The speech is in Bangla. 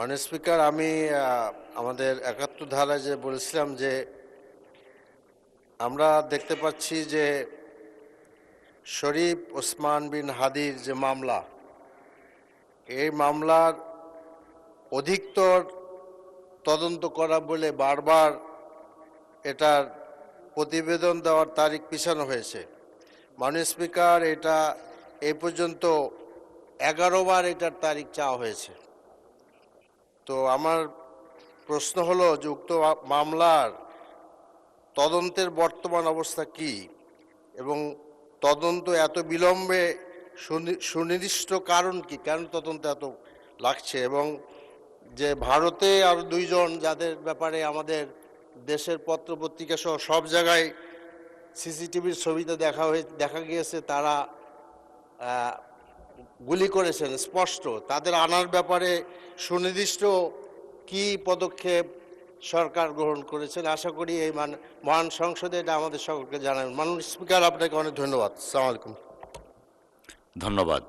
মাননীয় স্পিকার, আমি আমাদের ৭১ ধারায় যে বলেছিলাম যে আমরা দেখতে পাচ্ছি যে শরীফ ওসমান বিন হাদির যে মামলা, এই মামলার অধিকতর তদন্ত করা বলে বারবার এটার প্রতিবেদন দেওয়ার তারিখ পিছানো হয়েছে। মাননীয় স্পিকার, এটা এই পর্যন্ত 11 বার এটার তারিখ চাওয়া হয়েছে। তো আমার প্রশ্ন হলো যে উক্ত মামলার তদন্তের বর্তমান অবস্থা কি এবং তদন্ত এত বিলম্বে সুনির্দিষ্ট কারণ কি, কেন তদন্ত এত লাগছে, এবং যে ভারতে আরও 2 জন যাদের ব্যাপারে আমাদের দেশের পত্রপত্রিকা সহ সব জায়গায় সিসিটিভির ছবিতে দেখা গিয়েছে তারা গুলি করেছেন স্পষ্ট, তাদের আনার ব্যাপারে সুনির্দিষ্ট কি পদক্ষেপ সরকার গ্রহণ করেছেন, আশা করি এই মহান সংসদে এটা আমাদের সকলকে জানাবেন। মাননীয় স্পিকার, আপনাকে অনেক ধন্যবাদ। আসসালামু আলাইকুম। ধন্যবাদ।